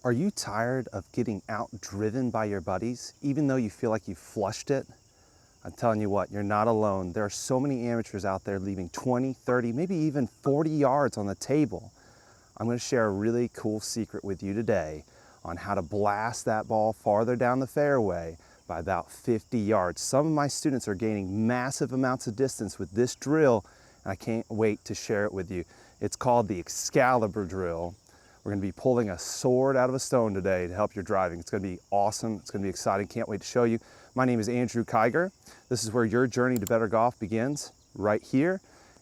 Are you tired of getting outdriven by your buddies, even though you feel like you flushed it? I'm telling you what, you're not alone. There are so many amateurs out there leaving 20, 30, maybe even 40 yards on the table. I'm going to share a really cool secret with you today on how to blast that ball farther down the fairway by about 50 yards. Some of my students are gaining massive amounts of distance with this drill, and I can't wait to share it with you. It's called the Excalibur drill. We're going to be pulling a sword out of a stone today to help your driving. It's going to be awesome. It's going to be exciting. Can't wait to show you. My name is Andrew Kiger. This is where your journey to better golf begins, right here.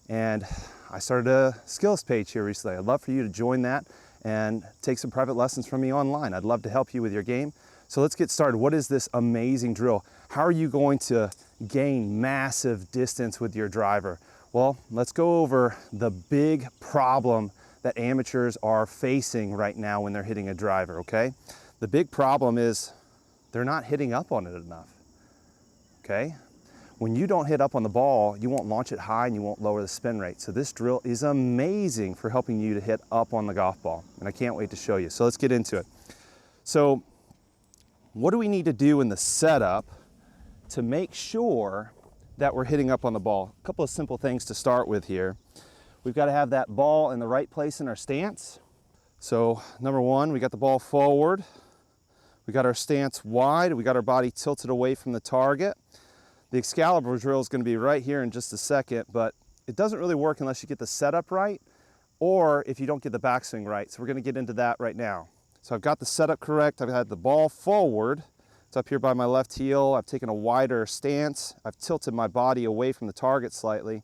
And I started a skills page here recently. I'd love for you to join that and take some private lessons from me online. I'd love to help you with your game. So let's get started. What is this amazing drill? How are you going to gain massive distance with your driver? Well, let's go over the big problem that amateurs are facing right now when they're hitting a driver, okay? The big problem is they're not hitting up on it enough, okay? When you don't hit up on the ball, you won't launch it high and you won't lower the spin rate. So this drill is amazing for helping you to hit up on the golf ball, and I can't wait to show you. So let's get into it. So what do we need to do in the setup to make sure that we're hitting up on the ball? A couple of simple things to start with here. We've got to have that ball in the right place in our stance. So number one, we got the ball forward. We got our stance wide. We got our body tilted away from the target. The Excalibur drill is going to be right here in just a second, but it doesn't really work unless you get the setup right or if you don't get the backswing right. So we're going to get into that right now. So I've got the setup correct. I've had the ball forward. It's up here by my left heel. I've taken a wider stance. I've tilted my body away from the target slightly.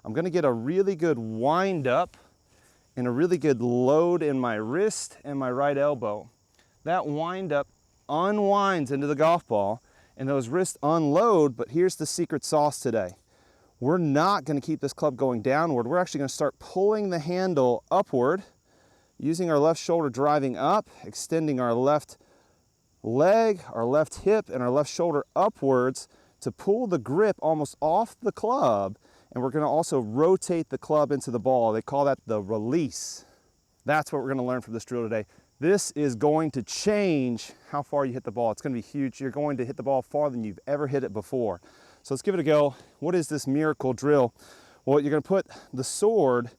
I'm going to get a really good wind up and a really good load in my wrist and my right elbow. That wind up unwinds into the golf ball and those wrists unload, but here's the secret sauce today. We're not going to keep this club going downward. We're actually going to start pulling the handle upward, using our left shoulder driving up, extending our left leg, our left hip, and our left shoulder upwards to pull the grip almost off the club. And we're going to also rotate the club into the ball. They call that the release. That's what we're going to learn from this drill today. This is going to change how far you hit the ball. It's going to be huge. You're going to hit the ball farther than you've ever hit it before. So let's give it a go. What is this miracle drill? Well, you're going to put the sword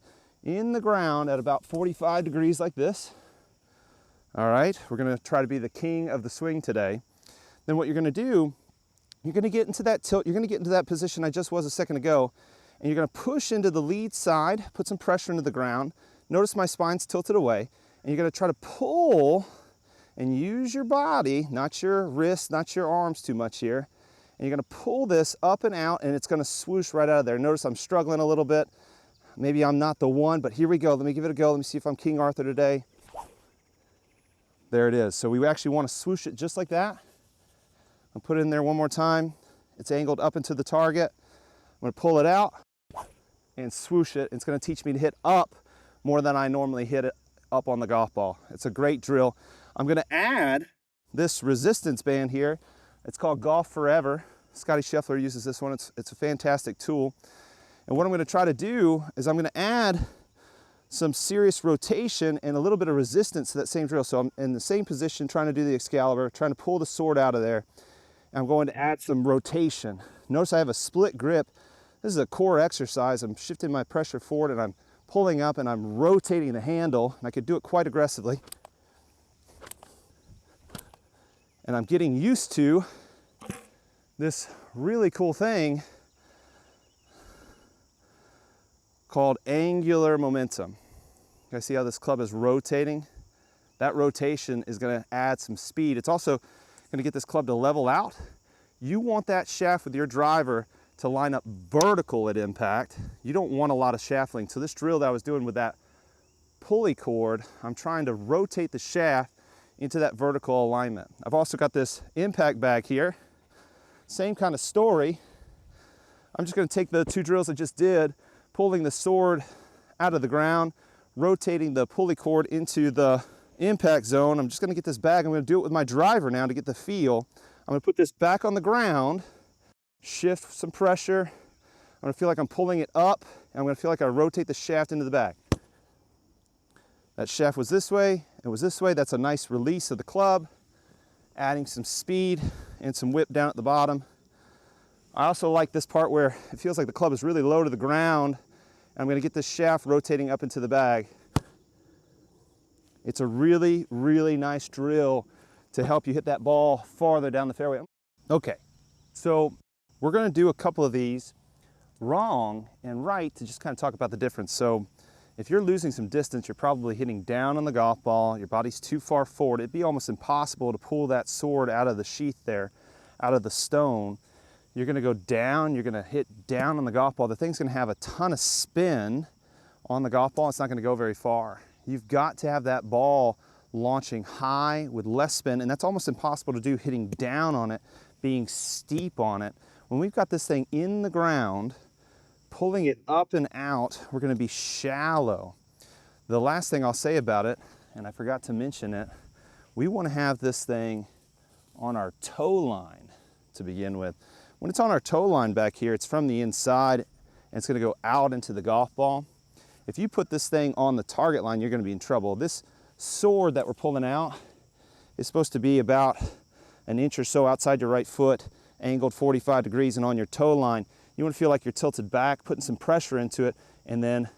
in the ground at about 45 degrees like this. All right, we're going to try to be the king of the swing today. Then what you're going to do, you're going to get into that tilt. You're going to get into that position I just was a second ago. And you're going to push into the lead side, put some pressure into the ground. Notice my spine's tilted away. And you're going to try to pull and use your body, not your wrists, not your arms too much here. And you're going to pull this up and out, and it's going to swoosh right out of there. Notice I'm struggling a little bit. Maybe I'm not the one, but here we go. Let me give it a go. Let me see if I'm King Arthur today. There it is. So we actually want to swoosh it just like that. I'll put it in there one more time. It's angled up into the target. I'm going to pull it out and swoosh it. It's going to teach me to hit up more than I normally hit it up on the golf ball. It's a great drill. I'm going to add this resistance band here. It's called Golf Forever. Scotty Scheffler uses this one. It's a fantastic tool. And what I'm going to try to do is I'm going to add some serious rotation and a little bit of resistance to that same drill. So I'm in the same position trying to do the Excalibur, trying to pull the sword out of there. And I'm going to add some rotation. Notice I have a split grip. This is a core exercise. I'm shifting my pressure forward and I'm pulling up and I'm rotating the handle, and I could do it quite aggressively. And I'm getting used to this really cool thing called angular momentum. You guys see how this club is rotating? That rotation is going to add some speed. It's also going to get this club to level out. You want that shaft with your driver to line up vertical at impact. You don't want a lot of shaftling. So this drill that I was doing with that pulley cord, I'm trying to rotate the shaft into that vertical alignment. I've also got this impact bag here. Same kind of story. I'm just going to take the two drills I just did, pulling the sword out of the ground, rotating the pulley cord into the impact zone. I'm just going to get this bag. I'm going to do it with my driver now to get the feel. I'm going to put this back on the ground, shift some pressure. I'm going to feel like I'm pulling it up, and I'm going to feel like I rotate the shaft into the back. That shaft was this way, and it was this way. That's a nice release of the club, adding some speed and some whip down at the bottom. I also like this part where it feels like the club is really low to the ground. And I'm gonna get this shaft rotating up into the bag. It's a really, really nice drill to help you hit that ball farther down the fairway. Okay, so we're gonna do a couple of these wrong and right to just kind of talk about the difference. So if you're losing some distance, you're probably hitting down on the golf ball, your body's too far forward. It'd be almost impossible to pull that sword out of the sheath there, out of the stone. You're gonna go down, you're gonna hit down on the golf ball. The thing's gonna have a ton of spin on the golf ball. It's not gonna go very far. You've got to have that ball launching high with less spin, and that's almost impossible to do hitting down on it, being steep on it. When we've got this thing in the ground, pulling it up and out, we're gonna be shallow. The last thing I'll say about it, and I forgot to mention it, we wanna have this thing on our toe line to begin with. When it's on our toe line back here, it's from the inside and it's gonna go out into the golf ball. If you put this thing on the target line, you're gonna be in trouble. This sword that we're pulling out is supposed to be about an inch or so outside your right foot, angled 45 degrees and on your toe line. You wanna feel like you're tilted back, putting some pressure into it, and then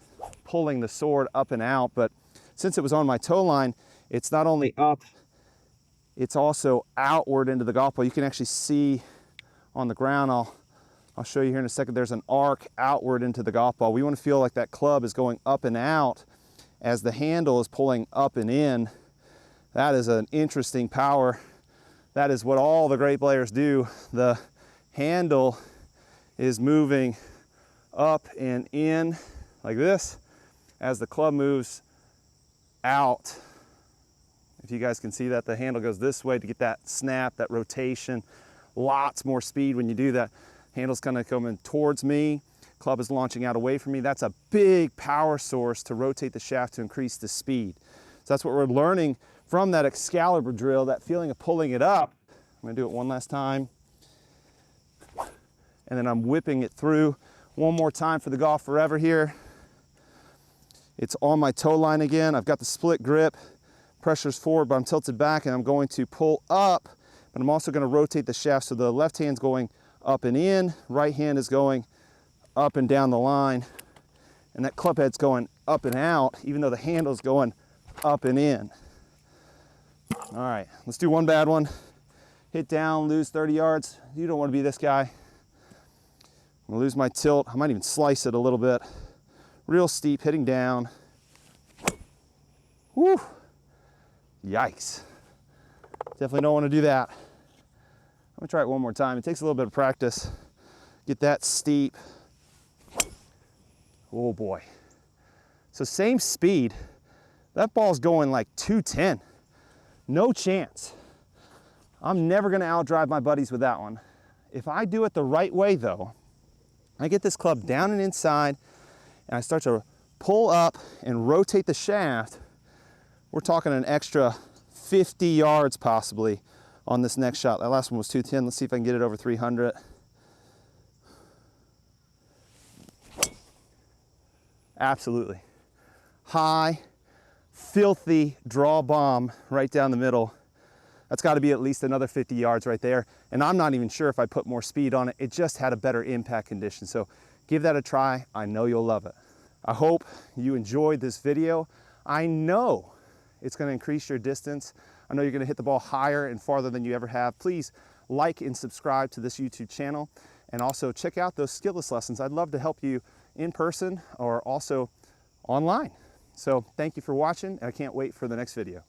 pulling the sword up and out. But since it was on my toe line, it's not only up, it's also outward into the golf ball. You can actually see on the ground, I'll show you here in a second, there's an arc outward into the golf ball. We want to feel like that club is going up and out as the handle is pulling up and in. That is an interesting power. That is what all the great players do. The handle is moving up and in like this as the club moves out. If you guys can see that, the handle goes this way to get that snap, that rotation. Lots more speed when you do that. Handle's kind of coming towards me, club is launching out away from me. That's a big power source to rotate the shaft to increase the speed. So that's what we're learning from that Excalibur drill, that feeling of pulling it up. I'm gonna do it one last time. And then I'm whipping it through one more time for the Golf Forever here. It's on my toe line again. I've got the split grip, pressure's forward, but I'm tilted back and I'm going to pull up. But I'm also going to rotate the shaft so the left hand's going up and in, right hand is going up and down the line, and that club head's going up and out, even though the handle's going up and in. All right, let's do one bad one. Hit down, lose 30 yards. You don't want to be this guy. I'm gonna lose my tilt. I might even slice it a little bit. Real steep, hitting down. Woo! Yikes. Definitely don't want to do that. I'm gonna try it one more time. It takes a little bit of practice. Get that steep. Oh boy. So same speed. That ball's going like 210. No chance. I'm never gonna outdrive my buddies with that one. If I do it the right way though, I get this club down and inside and I start to pull up and rotate the shaft. We're talking an extra 50 yards possibly on this next shot. That last one was 210. Let's see if I can get it over 300. Absolutely. High, filthy draw bomb right down the middle. That's got to be at least another 50 yards right there. And I'm not even sure if I put more speed on it. It just had a better impact condition. So give that a try. I know you'll love it. I hope you enjoyed this video. I know it's going to increase your distance. I know you're going to hit the ball higher and farther than you ever have. Please like and subscribe to this YouTube channel, and also check out those skillless lessons. I'd love to help you in person or also online. So thank you for watching, and I can't wait for the next video.